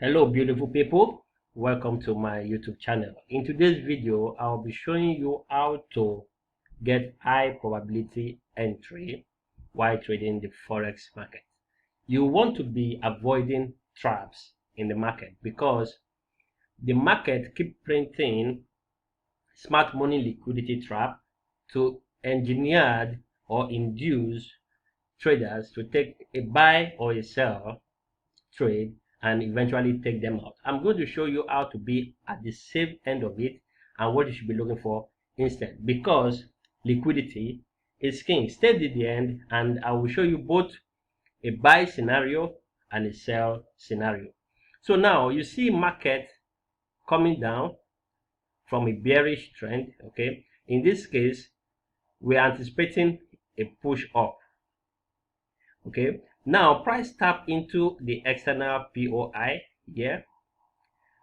Hello beautiful people, welcome to my YouTube channel. In today's video I'll be showing you how to get high probability entry while trading the forex market. You want to be avoiding traps in the market because the market keep printing smart money liquidity trap to engineer or induce traders to take a buy or a sell trade and eventually take them out. I'm going to show you how to be at the safe end of it and what you should be looking for instead, because liquidity is king. Stay to the end and I will show you both a buy scenario and a sell scenario. So now you see market coming down from a bearish trend. Okay, in this case we're anticipating a push up. Okay, now price tap into the external POI here,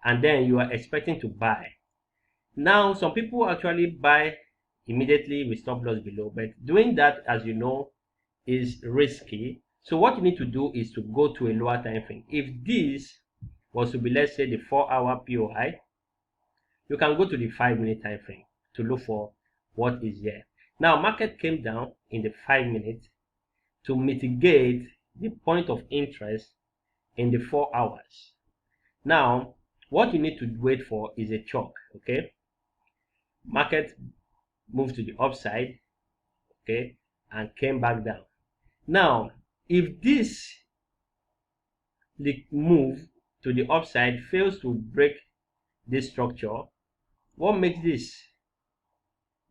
and then you are expecting to buy. Now some people actually buy immediately with stop loss below, but doing that, as you know, is risky. So what you need to do is to go to a lower time frame. If this was to be, let's say, the 4-hour POI, you can go to the 5-minute time frame to look for what is here. Now market came down in the 5-minute to mitigate the point of interest in the 4 hours. Now what you need to wait for is a chalk. Okay, market moved to the upside, okay, and came back down. Now if this move to the upside fails to break this structure, what makes this?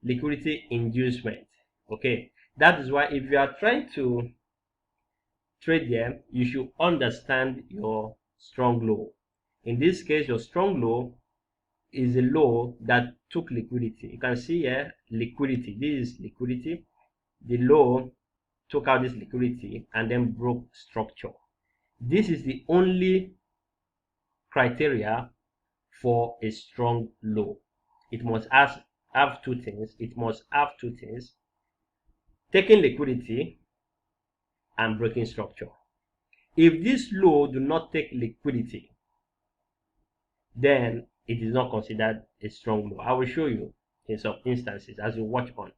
Liquidity inducement. Okay, that is why if you are trying to trade there, you should understand your strong low. In this case, your strong low is a low that took liquidity. You can see here liquidity. This is liquidity. The low took out this liquidity and then broke structure. This is the only criteria for a strong low. It must have two things. It must have two things: taking liquidity and breaking structure. If this low do not take liquidity, then it is not considered a strong low. I will show you in some instances as you watch on.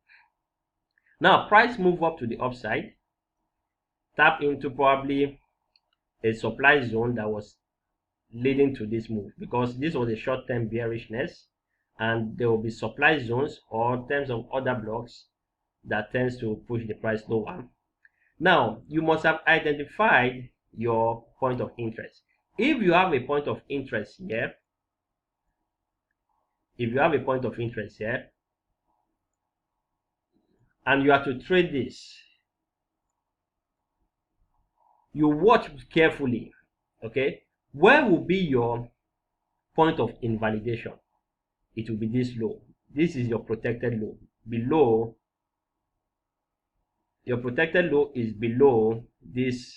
Now price move up to the upside, tap into probably a supply zone that was leading to this move, because this was a short-term bearishness and there will be supply zones or terms of other blocks that tends to push the price lower. Now you must have identified your point of interest. If you have a point of interest here, and you are to trade this, you watch carefully. Okay, where will be your point of invalidation? It will be this low. This is your protected low. Below, your protected low is below this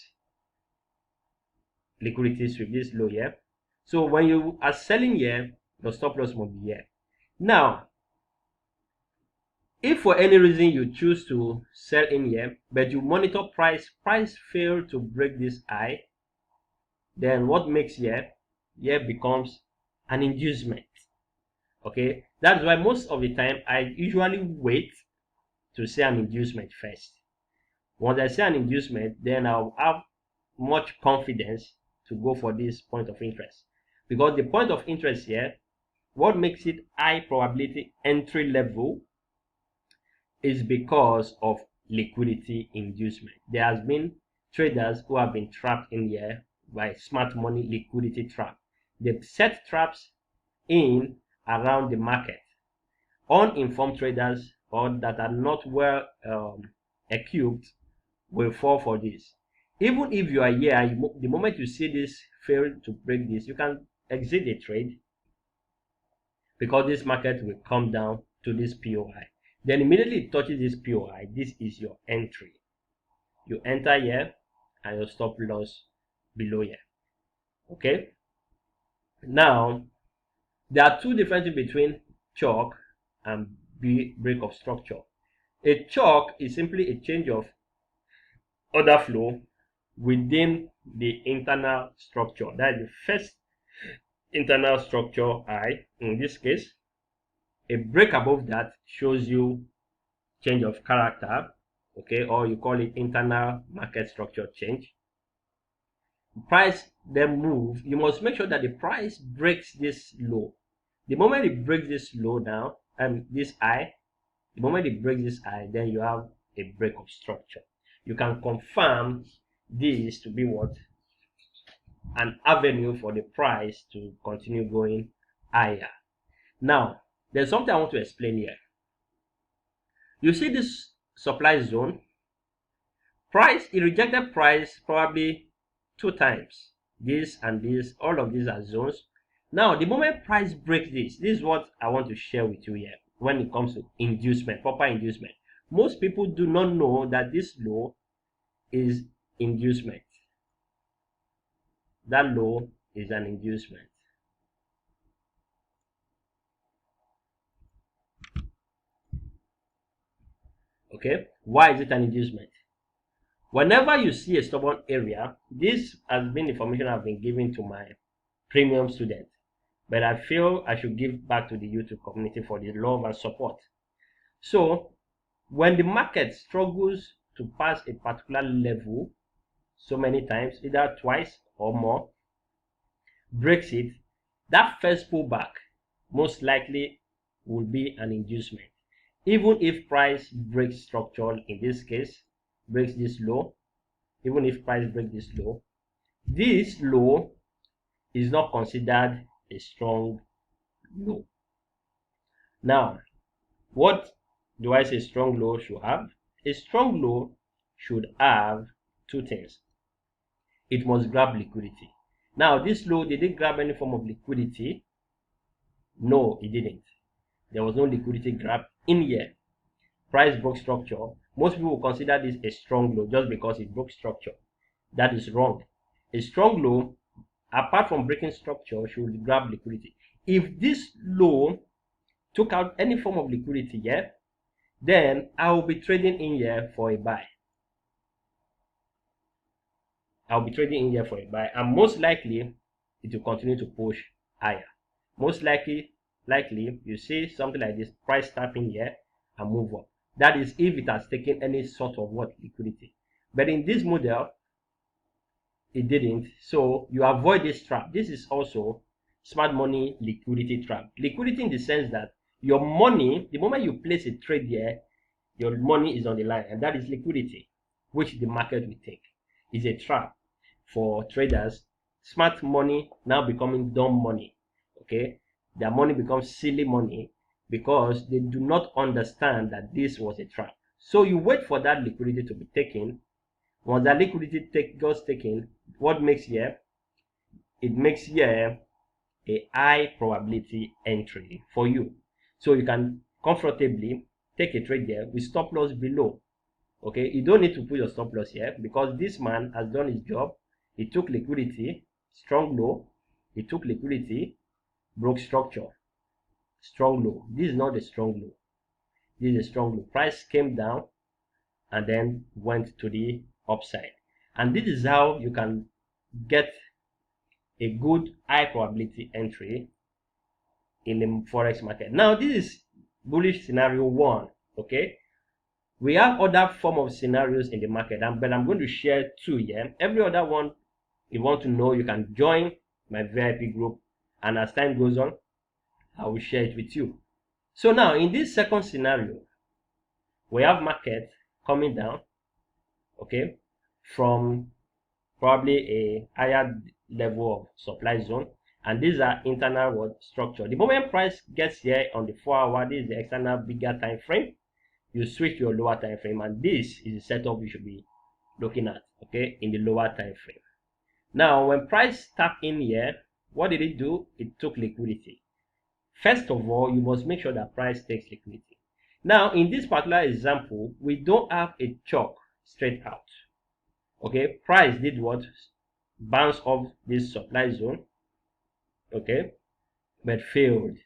liquidity sweep, this low here. So when you are selling here, your stop loss must be here. Now if for any reason you choose to sell in here, but you monitor price fail to break this high, then what makes here becomes an inducement. Okay, that's why most of the time I usually wait to say an inducement first. Once I say an inducement, then I'll have much confidence to go for this point of interest, because the point of interest here, what makes it high probability entry level, is because of liquidity inducement. There has been traders who have been trapped in here by smart money liquidity trap. They've set traps in around the market. Uninformed traders or that are not well equipped will fall for this. Even if you are here, the moment you see this fail to break this, you can exit the trade, because this market will come down to this POI. Then immediately it touches this POI. This is your entry. You enter here and your stop loss below here. Okay, now there are two differences between chalk and break of structure. A chalk is simply a change of order flow within the internal structure. That is the first internal structure I. In this case, a break above that shows you change of character, okay, or you call it internal market structure change. Price then move. You must make sure that the price breaks this low. The moment it breaks this low down, and this I, the moment it breaks this I, then you have a break of structure. You can confirm this to be what? An avenue for the price to continue going higher. Now, there's something I want to explain here. You see this supply zone? Price, it rejected price probably 2 times. This and this, all of these are zones. Now, the moment price breaks this is what I want to share with you here when it comes to inducement, proper inducement. Most people do not know that this low is inducement. That low is an inducement. Okay, why is it an inducement? Whenever you see a stubborn area, this has been information I've been giving to my premium students, but I feel I should give back to the YouTube community for the love and support. So when the market struggles to pass a particular level so many times, either twice or more, breaks it, that first pullback most likely will be an inducement. Even if price breaks structure, in this case, breaks this low, even if price breaks this low is not considered a strong low. Now, what do I say strong low should have? A strong low should have 2 things. It must grab liquidity. Now, this low, did it grab any form of liquidity? No, it didn't. There was no liquidity grab in here. Price broke structure. Most people will consider this a strong low just because it broke structure. That is wrong. A strong low, apart from breaking structure, should grab liquidity. If this low took out any form of liquidity here, then I will be trading in here for a buy. I'll be trading in here for a buy, and most likely it will continue to push higher. Most likely you see something like this, price tapping here and move up. That is if it has taken any sort of liquidity. But in this model, it didn't. So you avoid this trap. This is also smart money liquidity trap. Liquidity in the sense that your money, the moment you place a trade here, your money is on the line, and that is liquidity, which the market will take. Is a trap for traders. Smart money now becoming dumb money. Okay, their money becomes silly money because they do not understand that this was a trap. So you wait for that liquidity to be taken. Once that liquidity gets taken, what makes here? It makes here a high probability entry for you. So you can comfortably take a trade there with stop loss below. Okay, you don't need to put your stop loss here because this man has done his job. He took liquidity, strong low. He took liquidity, broke structure, strong low. This is not a strong low. This is a strong low. Price came down and then went to the upside. And this is how you can get a good high probability entry in the forex market. Now, this is bullish scenario 1. Okay, we have other form of scenarios in the market, but I'm going to share 2 here. Every other one you want to know, you can join my VIP group, and as time goes on, I will share it with you. So now in this second scenario, we have market coming down, okay, from probably a higher level of supply zone, and these are internal structure. The moment price gets here on the 4-hour, this is the external bigger time frame, you switch to your lower time frame, and this is the setup you should be looking at, okay, in the lower time frame. Now when price tapped in here, what did it do? It took liquidity. First of all, you must make sure that price takes liquidity. Now in this particular example, we don't have a chalk straight out. Okay, price did what? Bounce off this supply zone, okay, but failed.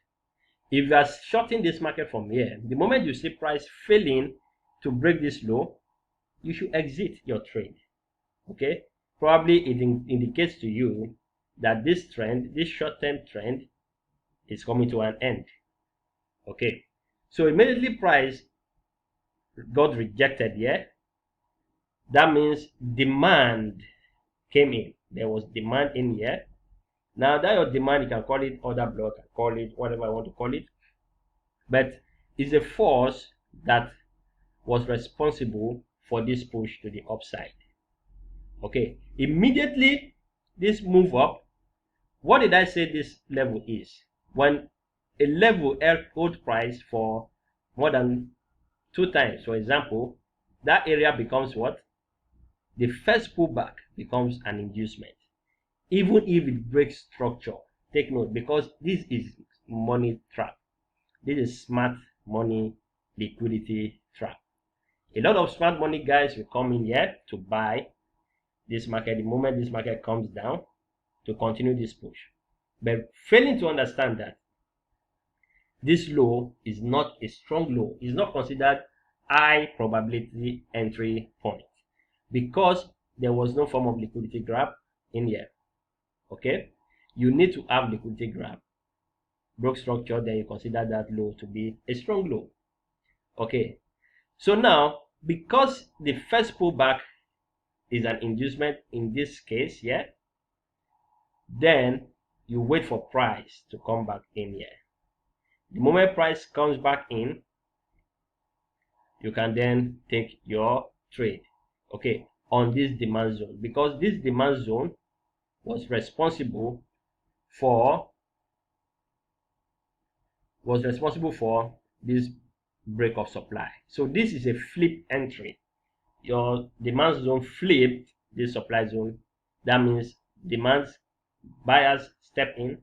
If you are shorting this market from here, the moment you see price failing to break this low, you should exit your trade. Okay, probably it indicates to you that this trend, this short-term trend, is coming to an end. Okay, so immediately price got rejected here. That means demand came in. There was demand in here. Now that your demand, you can call it order block, call it whatever I want to call it, but it's a force that was responsible for this push to the upside. Okay, immediately this move up, what did I say this level is? When a level hold price for more than 2 times, for example, that area becomes what? The first pullback becomes an inducement, even if it breaks structure. Take note, because this is money trap. This is smart money liquidity trap. A lot of smart money guys will come in here to buy this market the moment this market comes down to continue this push, but failing to understand that this low is not a strong low, is not considered high probability entry point because there was no form of liquidity grab in here. Okay, you need to have liquidity grab, broke structure, then you consider that low to be a strong low. Okay, so now because the first pullback is an inducement in this case, yeah, then you wait for price to come back in here. The moment price comes back in, you can then take your trade, okay, on this demand zone, because this demand zone was responsible for this break of supply. So this is a flip entry. Your demand zone flipped this supply zone. That means buyers step in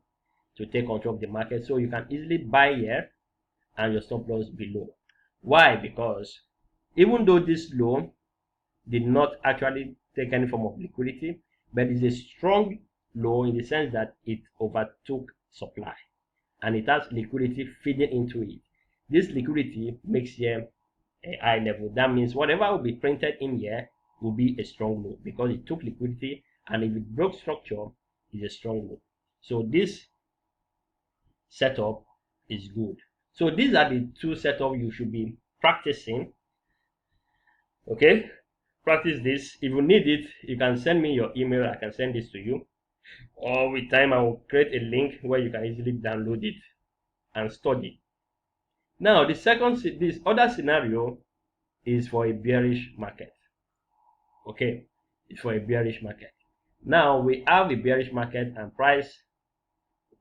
to take control of the market, so you can easily buy here and your stop loss below. Why? Because even though this low did not actually take any form of liquidity, but it's a strong low in the sense that it overtook supply and it has liquidity feeding into it. This liquidity makes here a high level. That means whatever will be printed in here will be a strong low because it took liquidity, and if it broke structure, is a strong low. So this setup is good. So these are the 2 setups you should be practicing. Okay, practice this. If you need it, you can send me your email. I can send this to you, or with time I will create a link where you can easily download it and study. Now this other scenario is for a bearish market. Okay, it's for a bearish market. Now we have a bearish market and price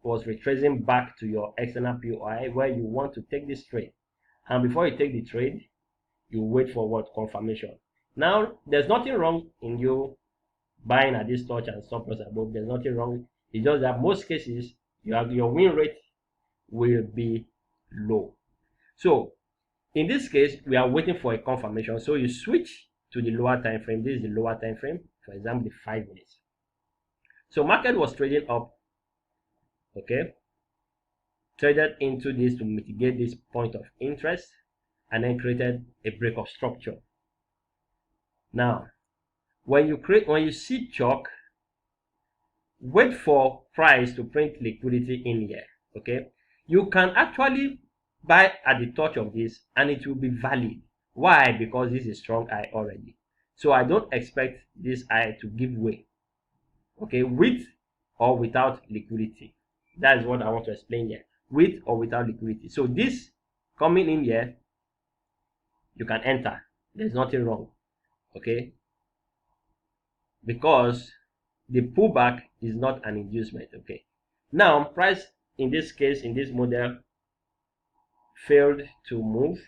was retracing back to your external POI where you want to take this trade, and before you take the trade, you wait for what? Confirmation. Now there's nothing wrong in you buying at this touch and stop loss above. There's nothing wrong. It's just that most cases your win rate will be low. So in this case, we are waiting for a confirmation. So you switch to the lower time frame. This is the lower time frame, for example, the 5 minutes. So market was trading up, okay, traded into this to mitigate this point of interest, and then created a break of structure. Now when you see chalk, wait for price to print liquidity in here. Okay, you can actually buy at the touch of this and it will be valid. Why? Because this is strong high already, so I don't expect this high to give way, okay, with or without liquidity. That is what I want to explain here, with or without liquidity. So this coming in here, you can enter, there's nothing wrong, okay, because the pullback is not an inducement. Okay, now price in this case, in this model, failed to move,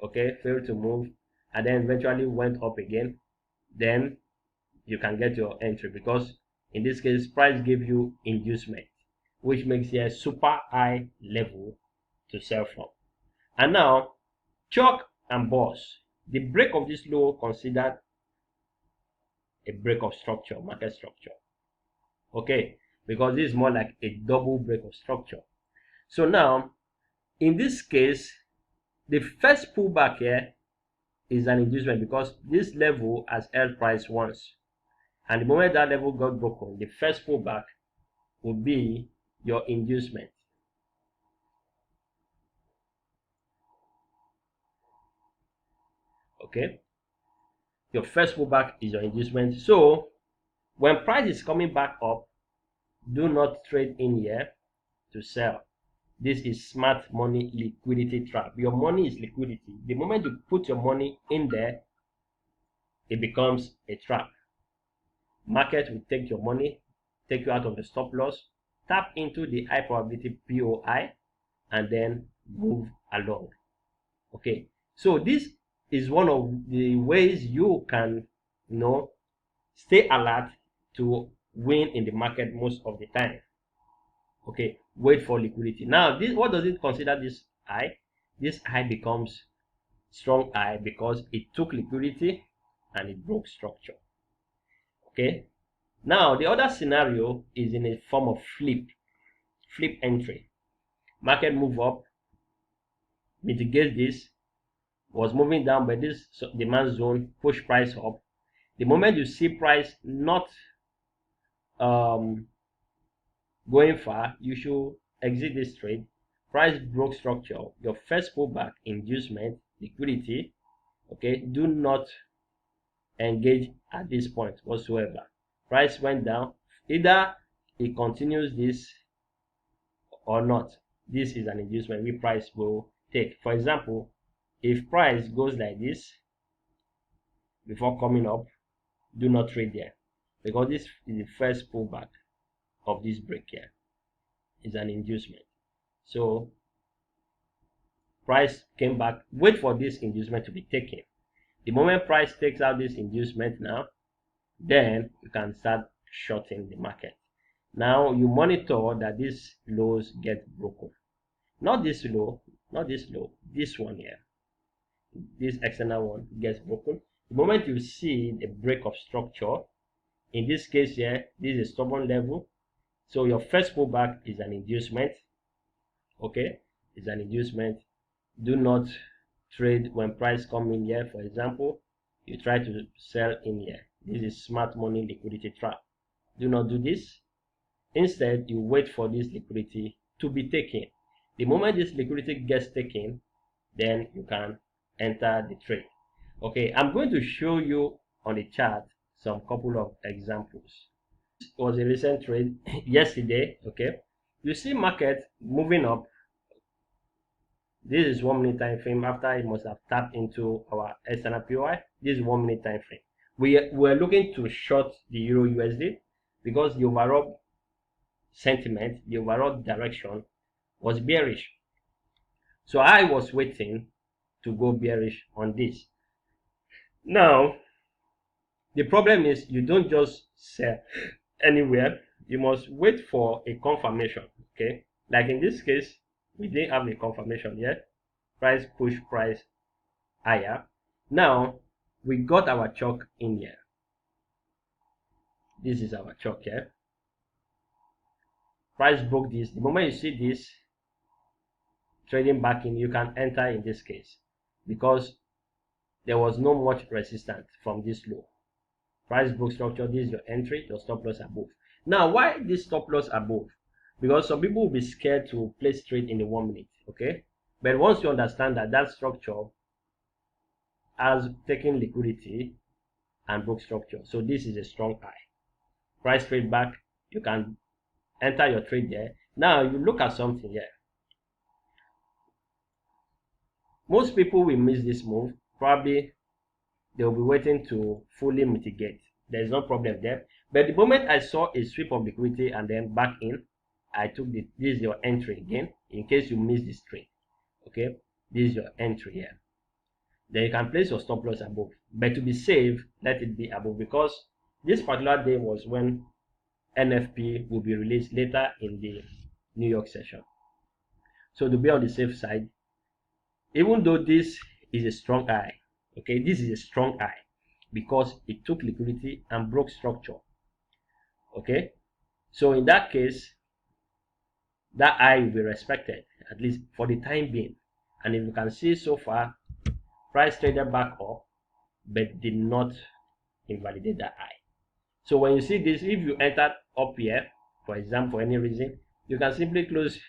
okay, failed to move, and then eventually went up again. Then you can get your entry, because in this case price gave you inducement, which makes here a super high level to sell from. And now chalk and boss, the break of this low considered a break of structure, market structure, okay, because this is more like a double break of structure. So now in this case, the first pullback here is an inducement because this level has held price once, and the moment that level got broken, the first pullback would be your inducement. Okay, your first pullback is your inducement. So when price is coming back up, do not trade in here to sell. This is smart money liquidity trap. Your money is liquidity. The moment you put your money in there, it becomes a trap. Market will take your money, take you out of the stop loss, tap into the high probability POI, and then move along. Okay, so this is one of the ways you can, stay alert to win in the market most of the time. Okay, wait for liquidity. Now, this, what does it consider this high? This high becomes strong high because it took liquidity and it broke structure. Okay, now the other scenario is in a form of flip entry. Market move up, mitigate this, was moving down by this demand zone, push price up. The moment you see price not going far, you should exit this trade. Price broke structure, your first pullback, inducement, liquidity. Okay, do not engage at this point whatsoever. Price went down, either it continues this or not. This is an inducement which price will take. For example, if price goes like this before coming up, do not trade there, because this is the first pullback of this break here. Is an inducement. So price came back, wait for this inducement to be taken. The moment price takes out this inducement now, then you can start shorting the market. Now you monitor that these lows get broken. Not this low, not this low, this one here. This external one gets broken. The moment you see the break of structure, in this case here, this is a stubborn level. So your first pullback is an inducement. Okay, it's an inducement. Do not trade when price come in here. For example, you try to sell in here. This is smart money liquidity trap. Do not do this. Instead, you wait for this liquidity to be taken. The moment this liquidity gets taken, then you can enter the trade. Okay, I'm going to show you on the chart some couple of examples. This was a recent trade yesterday. Okay, you see market moving up. This is 1 minute time frame after it must have tapped into our external POI. This is 1 minute time frame. We were looking to short the Euro USD because the overall sentiment, the overall direction was bearish. So I was waiting to go bearish on this. Now, the problem is you don't just sell anywhere. You must wait for a confirmation. Okay, like in this case, we didn't have a confirmation yet. Price push price higher. Now we got our chalk in here. This is our chalk here. Price broke this. The moment you see this trading back in, you can enter in this case because there was no much resistance from this low. Price broke structure. This is your entry, your stop loss above. Now, why this stop loss above? Because some people will be scared to place trade in the 1 minute. Okay, but once you understand that that structure has taken liquidity and broke structure, so this is a strong high. Price trade back, you can enter your trade there. Now you look at something here. Most people will miss this move. Probably they will be waiting to fully mitigate. There is no problem there. But the moment I saw a sweep of liquidity and then back in, I took this is your entry again, in case you miss this trade. Okay, this is your entry here. Then you can place your stop loss above. But to be safe, let it be above, because this particular day was when NFP will be released later in the New York session. So to be on the safe side, even though this is a strong high, okay, this is a strong high because it took liquidity and broke structure. Okay, so in that case, that high will be respected, at least for the time being. And if you can see so far, price traded back up but did not invalidate that high. So when you see this, if you enter up here, for example, for any reason, you can simply close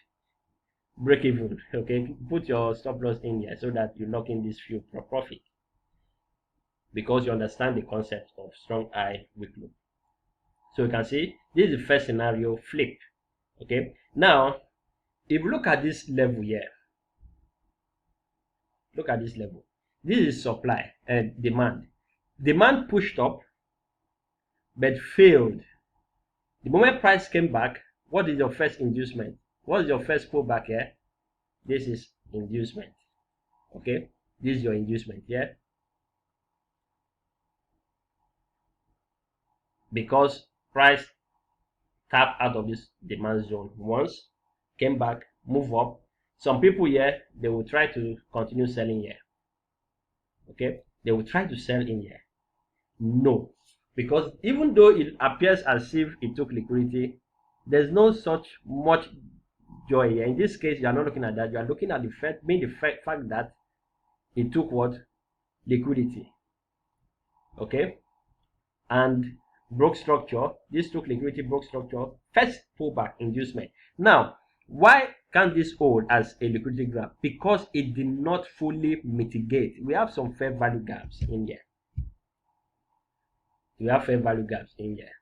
break even. Okay, put your stop loss in here so that you lock in this few profit, because you understand the concept of strong high, weak low. So you can see this is the first scenario, flip. Okay, now if you look at this level here, look at this level. This is supply and demand. Demand pushed up but failed. The moment price came back, what is your first inducement? What is your first pullback here? This is inducement. Okay, this is your inducement here, because price tapped out of this demand zone once, came back, move up. Some people here, they will try to continue selling here. Okay, they will try to sell in here. No, because even though it appears as if it took liquidity, there's no such much joy here. In this case, you are not looking at that. You are looking at the fact that it took what? Liquidity. Okay, and broke structure. This took liquidity, broke structure, first pullback, inducement. Now, why can't this hold as a liquidity gap? Because it did not fully mitigate. We have some fair value gaps in here. We have fair value gaps in here.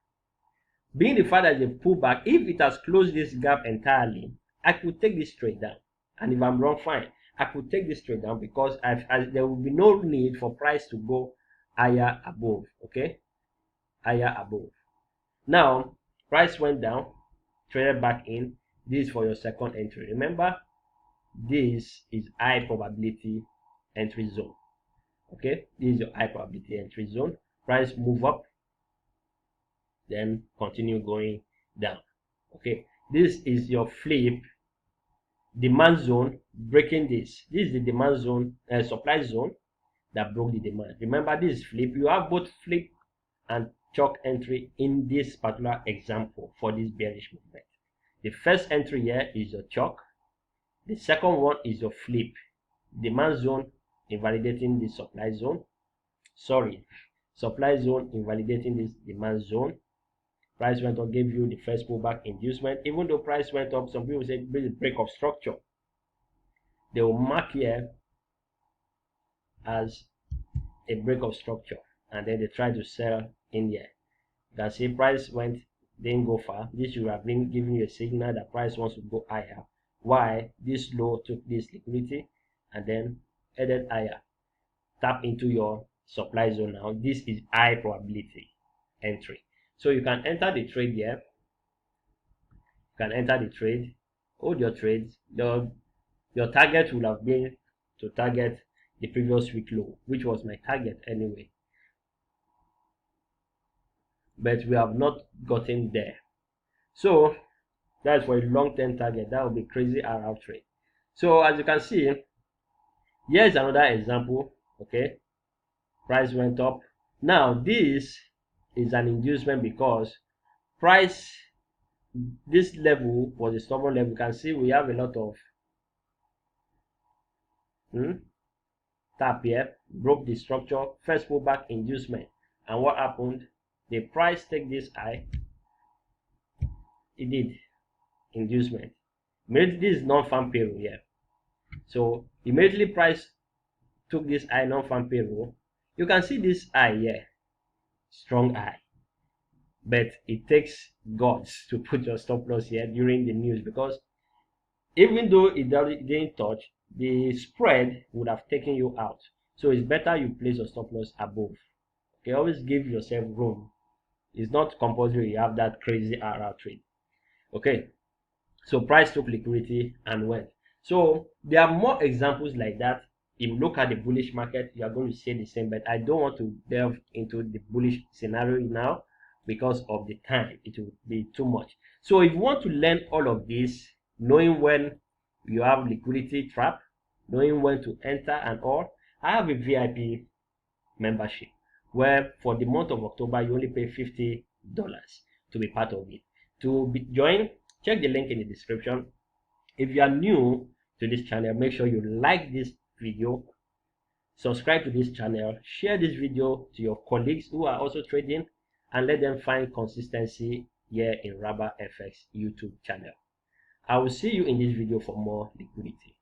Being the fact that the pullback, if it has closed this gap entirely, I could take this trade down. And if I'm wrong, fine. I could take this trade down, because there will be no need for price to go higher above. Okay, higher above. Now, price went down, traded back in. This is for your second entry. Remember, this is high probability entry zone. Okay, this is your high probability entry zone. Price move up, then continue going down. Okay, this is your flip demand zone, breaking this. This is the demand zone, supply zone that broke the demand. Remember, this is flip. You have both flip and chalk entry in this particular example for this bearish movement. The first entry here is your chalk. The second one is your flip. Demand zone invalidating the supply zone. Sorry, supply zone invalidating this demand zone. Price went up, gave you the first pullback, inducement. Even though price went up, some people say this is break of structure. They will mark here as a break of structure, and then they try to sell in here. You can see price didn't go far. This should have been giving you a signal that price wants to go higher. Why? This low took this liquidity and then headed higher. Tap into your supply zone now. This is high probability entry. So you can enter the trade here. You can enter the trade, hold your trades. Your target will have been to target the previous week low, which was my target anyway. But we have not gotten there. So that's for a long-term target. That will be crazy RR trade. So as you can see, here's another example. Okay, price went up. Now this is an inducement, because price, this level was a stubborn level. You can see we have a lot of tap here, broke the structure, first pullback, inducement. And what happened? The price take this high, it did inducement. This is non-farm payroll here. So immediately price took this high, non-farm payroll. You can see this high here, strong high, but it takes guts to put your stop loss here during the news, because even though it didn't touch, the spread would have taken you out. So it's better you place your stop loss above. Okay, always give yourself room. It's not compulsory you have that crazy RR trade. Okay, so price took liquidity and went. So there are more examples like that. If you look at the bullish market, you are going to see the same, but I don't want to delve into the bullish scenario now because of the time. It will be too much. So if you want to learn all of this, knowing when you have liquidity trap, knowing when to enter and all, I have a VIP membership where for the month of October you only pay $50 to be part of it. To join, check the link in the description. If you are new to this channel, make sure you like this video, subscribe to this channel, share this video to your colleagues who are also trading, and let them find consistency here in Raba Fx YouTube channel. I will see you in this video for more liquidity.